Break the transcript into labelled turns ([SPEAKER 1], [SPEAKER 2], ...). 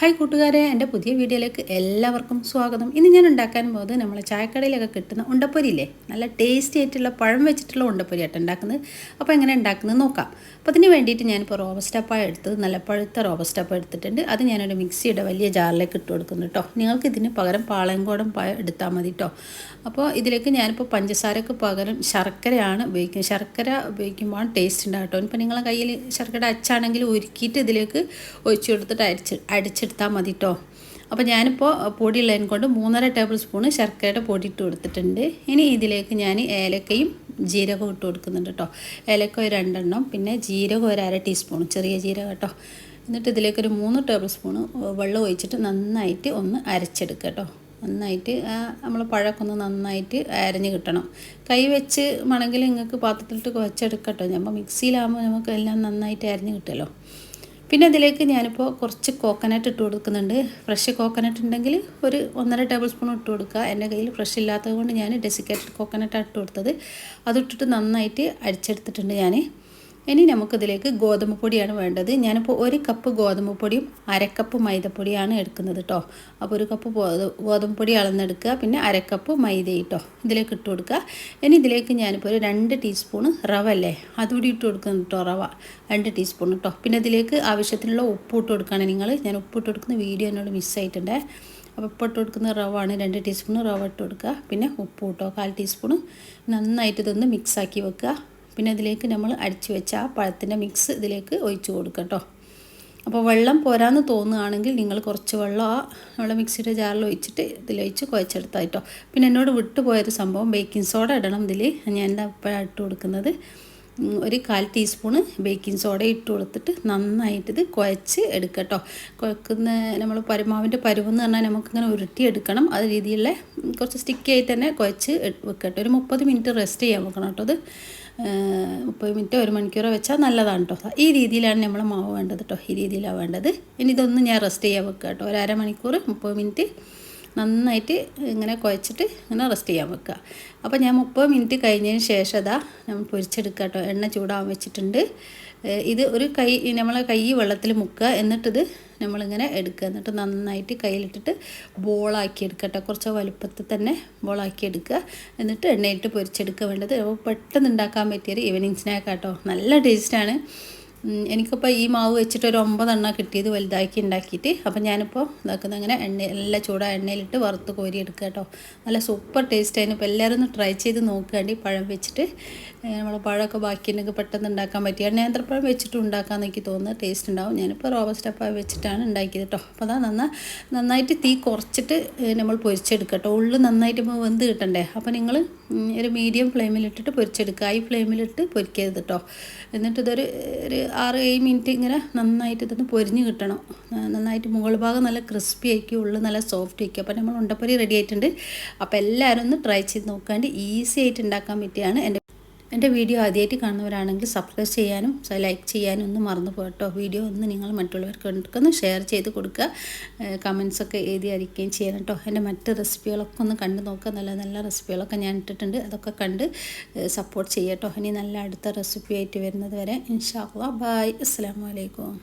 [SPEAKER 1] Hi കൂട്ടുകാരെ, എൻ്റെ പുതിയ വീഡിയോയിലേക്ക് എല്ലാവർക്കും സ്വാഗതം. ഇന്ന് ഞാൻ ഉണ്ടാക്കാൻ പോകുന്നത് നമ്മൾ ചായക്കടയിലൊക്കെ കിട്ടുന്ന ഉണ്ടപ്പൊരിയില്ലേ, നല്ല ടേസ്റ്റി ആയിട്ടുള്ള പഴം വെച്ചിട്ടുള്ള ഉണ്ടപ്പൊരിയായിട്ട് ഉണ്ടാക്കുന്നത്. അപ്പോൾ എങ്ങനെ ഉണ്ടാക്കുന്നത് നോക്കാം. അപ്പോൾ അതിന് വേണ്ടിയിട്ട് ഞാനിപ്പോൾ റോബസ്റ്റപ്പായ എടുത്തത്, നല്ല പഴുത്ത റോബസ്റ്റപ്പ എടുത്തിട്ടുണ്ട്. അത് ഞാനൊരു മിക്സിയുടെ വലിയ ജാറിലേക്ക് ഇട്ട് കൊടുക്കുന്നു കേട്ടോ. നിങ്ങൾക്ക് ഇതിന് പകരം പാളയംകോടൻ പഴം എടുത്താൽ മതി കേട്ടോ. അപ്പോൾ ഇതിലേക്ക് ഞാനിപ്പോൾ പഞ്ചസാരക്ക് പകരം ശർക്കരയാണ് ഉപയോഗിക്കുന്നത്. ശർക്കര ഉപയോഗിക്കുമ്പോൾ ടേസ്റ്റ് ഉണ്ടാകും കേട്ടോ. ഇപ്പോൾ നിങ്ങളെ കയ്യിൽ ശർക്കര അച്ചാണെങ്കിൽ ഉരുക്കിയിട്ട് ഇതിലേക്ക് ഒഴിച്ചു കൊടുത്തിട്ട് അടിച്ചെടുത്താൽ മതി കേട്ടോ. അപ്പോൾ ഞാനിപ്പോൾ പൊടിയുള്ളതിനെ കൊണ്ട് 3.5 ടേബിൾ സ്പൂണ് ശർക്കരയുടെ പൊടി ഇട്ട് കൊടുത്തിട്ടുണ്ട്. ഇനി ഇതിലേക്ക് ഞാൻ ഏലക്കയും ജീരകവും ഇട്ട് കൊടുക്കുന്നുണ്ട് കേട്ടോ. ഏലക്ക ഒരു 2 എണ്ണം, പിന്നെ ജീരകം ഒരു 1/2 ടീസ്പൂൺ, ചെറിയ ജീരകം കേട്ടോ. എന്നിട്ട് ഇതിലേക്കൊരു 3 ടേബിൾ സ്പൂണ് വെള്ളം ഒഴിച്ചിട്ട് നന്നായിട്ട് ഒന്ന് അരച്ചെടുക്കുക കേട്ടോ. നന്നായിട്ട് നമ്മൾ പഴമൊക്കെ ഒന്ന് നന്നായിട്ട് അരഞ്ഞ് കിട്ടണം. കൈ വെച്ച് മണമെങ്കിൽ നിങ്ങൾക്ക് പാത്രത്തിലിട്ട് കുഴച്ചെടുക്കട്ടോ. നമ്മൾ മിക്സിയിലാകുമ്പോൾ നമുക്ക് എല്ലാം നന്നായിട്ട് അരഞ്ഞ് കിട്ടുമല്ലോ. പിന്നെ അതിലേക്ക് ഞാനിപ്പോൾ കുറച്ച് കോക്കനട്ട് ഇട്ട് കൊടുക്കുന്നുണ്ട്. ഫ്രഷ് കോക്കനട്ട് ഉണ്ടെങ്കിൽ ഒരു 1.5 ടേബിൾ സ്പൂൺ ഇട്ട് കൊടുക്കുക. എൻ്റെ കയ്യിൽ ഫ്രഷ് ഇല്ലാത്തത് കൊണ്ട് ഞാൻ ഡെസിക്കേറ്റഡ് കോക്കനട്ടാണ് ഇട്ട് കൊടുത്തത്. അതിട്ടിട്ട് നന്നായിട്ട് അടിച്ചെടുത്തിട്ടുണ്ട് ഞാൻ. ഇനി നമുക്കിതിലേക്ക് ഗോതമ്പ് പൊടിയാണ് വേണ്ടത്. ഞാനിപ്പോൾ 1 കപ്പ് ഗോതമ്പ് പൊടിയും 1/2 കപ്പ് മൈദപ്പൊടിയാണ് എടുക്കുന്നത് കേട്ടോ. അപ്പോൾ 1 കപ്പ് ഗോതമ്പ് പൊടി അളന്നെടുക്കുക, പിന്നെ 1/2 കപ്പ് മൈദ കേട്ടോ ഇതിലേക്ക് ഇട്ട് കൊടുക്കുക. ഇനി ഇതിലേക്ക് ഞാനിപ്പോൾ ഒരു 2 ടീസ്പൂണ് റവ അല്ലേ, അതുകൂടി ഇട്ട് കൊടുക്കുന്നു കേട്ടോ. റവ 2 ടീസ്പൂൺ കേട്ടോ. പിന്നെ ഇതിലേക്ക് ആവശ്യത്തിനുള്ള ഉപ്പ് ഇട്ട് കൊടുക്കുകയാണ് നിങ്ങൾ. ഞാൻ ഉപ്പ് ഇട്ട് കൊടുക്കുന്ന വീഡിയോ എന്നോട് മിസ്സായിട്ടുണ്ട്. അപ്പോൾ ഉപ്പ് ഇട്ട് കൊടുക്കുന്ന റവ ആണ്, 2 ടീസ്പൂൺ റവ ഇട്ട് കൊടുക്കുക. പിന്നെ ഉപ്പ് കേട്ടോ 1/4 ടീസ്പൂണ്. നന്നായിട്ട് ഇതൊന്ന് മിക്സാക്കി വെക്കുക. പിന്നെ ഇതിലേക്ക് നമ്മൾ അടിച്ചു വെച്ച ആ പഴത്തിൻ്റെ മിക്സ് ഇതിലേക്ക് ഒഴിച്ച് കൊടുക്കുക കേട്ടോ. അപ്പോൾ വെള്ളം പോരാന്ന് തോന്നുകയാണെങ്കിൽ നിങ്ങൾ കുറച്ച് വെള്ളം നമ്മുടെ മിക്സിയുടെ ജാറിൽ ഒഴിച്ചിട്ട് ഇതിലൊഴിച്ച് കുഴച്ചെടുത്താൽ കേട്ടോ. പിന്നെ എന്നോട് വിട്ടുപോയൊരു സംഭവം, ബേക്കിംഗ് സോഡ ഇടണം ഇതിൽ. ഞാൻ എന്താ ഇപ്പോഴാണ് ഇട്ട് കൊടുക്കുന്നത്, ഒരു 1/4 ടീസ്പൂണ് ബേക്കിംഗ് സോഡ ഇട്ട് കൊടുത്തിട്ട് നന്നായിട്ട് ഇത് കുഴച്ച് എടുക്കുക കേട്ടോ. കുഴക്കുന്ന നമ്മൾ പരമാവിൻ്റെ പരുവെന്ന് പറഞ്ഞാൽ നമുക്കിങ്ങനെ ഉരുട്ടിയെടുക്കണം. അത് രീതിയിലുള്ള കുറച്ച് സ്റ്റിക്കി ആയിട്ട് തന്നെ കുഴച്ച് വെക്കട്ടോ. ഒരു 30 മിനിറ്റ് റെസ്റ്റ് ചെയ്യാൻ വെക്കണം കേട്ടോ. അത് 30 മിനിറ്റോ 1 മണിക്കൂറോ വെച്ചാൽ നല്ലതാണ് കേട്ടോ. ഈ രീതിയിലാണ് നമ്മൾ മാവ് വേണ്ടത് കേട്ടോ. ഈ രീതിയിലാണ് വേണ്ടത്. ഇനി ഇതൊന്ന് ഞാൻ റെസ്റ്റ് ചെയ്യാൻ വെക്കുക കേട്ടോ. ഒരു 1/2 മണിക്കൂർ 30 മിനിറ്റ് നന്നായിട്ട് ഇങ്ങനെ കുഴച്ചിട്ട് ഇങ്ങനെ റെസ്റ്റ് ചെയ്യാൻ വെക്കുക. അപ്പോൾ ഞാൻ 30 മിനിറ്റ് കഴിഞ്ഞതിന് ശേഷം അതാ നമ്മൾ പൊരിച്ചെടുക്കുക കേട്ടോ. എണ്ണ ചൂടാൻ വെച്ചിട്ടുണ്ട്. ഇത് ഒരു നമ്മളെ കൈ വെള്ളത്തിൽ മുക്കുക, എന്നിട്ടിത് നമ്മളിങ്ങനെ എടുക്കുക. എന്നിട്ട് നന്നായിട്ട് കയ്യിലിട്ടിട്ട് ബോളാക്കി എടുക്കുക കേട്ടോ. കുറച്ച് വലുപ്പത്തിൽ തന്നെ ബോളാക്കി എടുക്കുക. എന്നിട്ട് എണ്ണയിട്ട് പൊരിച്ചെടുക്കുക വേണ്ടത്. അപ്പോൾ പെട്ടെന്ന് ഉണ്ടാക്കാൻ പറ്റിയൊരു ഈവനിങ് സ്നാക്ക് കേട്ടോ. നല്ല ടേസ്റ്റാണ്. എനിക്കിപ്പോൾ ഈ മാവ് വെച്ചിട്ട് ഒരു 9 എണ്ണം കിട്ടിയത് വലുതാക്കി ഉണ്ടാക്കിയിട്ട്. അപ്പം ഞാനിപ്പോൾ ഇതാക്കുന്നത് അങ്ങനെ നല്ല ചൂടായ എണ്ണയിലിട്ട് വറുത്ത് കോരി എടുക്കുക കേട്ടോ. നല്ല സൂപ്പർ ടേസ്റ്റ് ആയിരുന്നു. ഇപ്പോൾ എല്ലാവരും ഒന്ന് ട്രൈ ചെയ്ത് നോക്കുകയാണ്ടി. പഴം വെച്ചിട്ട് നമ്മൾ പഴമൊക്കെ ബാക്കിയുണ്ടെങ്കിൽ പെട്ടെന്ന് ഉണ്ടാക്കാൻ പറ്റിയ നേന്ത്രപ്പഴം വെച്ചിട്ട് ഉണ്ടാക്കാമെന്ന് എനിക്ക് തോന്നുന്നത് ടേസ്റ്റ് ഉണ്ടാവും. ഞാനിപ്പോൾ റോബസ്റ്റപ്പ വെച്ചിട്ടാണ് ഉണ്ടാക്കിയത് കേട്ടോ. അപ്പോൾ അതാ നന്നായിട്ട് തീ കുറച്ചിട്ട് നമ്മൾ പൊരിച്ചെടുക്കുക കേട്ടോ. ഉള്ളിൽ നന്നായിട്ട് വെന്ത് കിട്ടണ്ടേ. അപ്പോൾ നിങ്ങൾ ഒരു മീഡിയം ഫ്ലെയിമിലിട്ടിട്ട് പൊരിച്ചെടുക്കുക. ഹൈ ഫ്ലെയിമിലിട്ട് പൊരിക്കരുത് കേട്ടോ. എന്നിട്ട് ഇതൊരു 6-7 മിനിറ്റ് ഇങ്ങനെ നന്നായിട്ട് ഇതൊന്ന് പൊരിഞ്ഞ് കിട്ടണം. നന്നായിട്ട് മുകൾ ഭാഗം നല്ല ക്രിസ്പി ആയിരിക്കും, ഉള്ളിൽ നല്ല സോഫ്റ്റ് ആയിരിക്കും. അപ്പോൾ നമ്മൾ ഉണ്ടപ്പൊരി റെഡി ആയിട്ടുണ്ട്. അപ്പോൾ എല്ലാവരും ഒന്ന് ട്രൈ ചെയ്ത് നോക്കാണ്ട് ഈസി ആയിട്ട് ഉണ്ടാക്കാൻ പറ്റിയാണ്. എൻ്റെ വീഡിയോ ആദ്യമായിട്ട് കാണുന്നവരാണെങ്കിൽ സബ്സ്ക്രൈബ് ചെയ്യാനും ലൈക്ക് ചെയ്യാനും ഒന്നും മറന്നു പോകട്ടോ. വീഡിയോ ഒന്ന് നിങ്ങൾ മറ്റുള്ളവർക്ക് ഒന്ന് ഷെയർ ചെയ്ത് കൊടുക്കുക. കമൻസൊക്കെ എഴുതി അറിയിക്കുകയും ചെയ്യണം കേട്ടോ. എൻ്റെ മറ്റ് റെസിപ്പികളൊക്കെ ഒന്ന് കണ്ട് നോക്കുക. നല്ല നല്ല റെസിപ്പികളൊക്കെ ഞാൻ ഇട്ടിട്ടുണ്ട്. അതൊക്കെ കണ്ട് സപ്പോർട്ട് ചെയ്യാം കേട്ടോ. ഇനി നല്ല അടുത്ത റെസിപ്പി ആയിട്ട് വരുന്നത് വരെ ഇൻഷാ അല്ലാഹ്. ബൈ. അസ്സലാമു അലൈക്കും.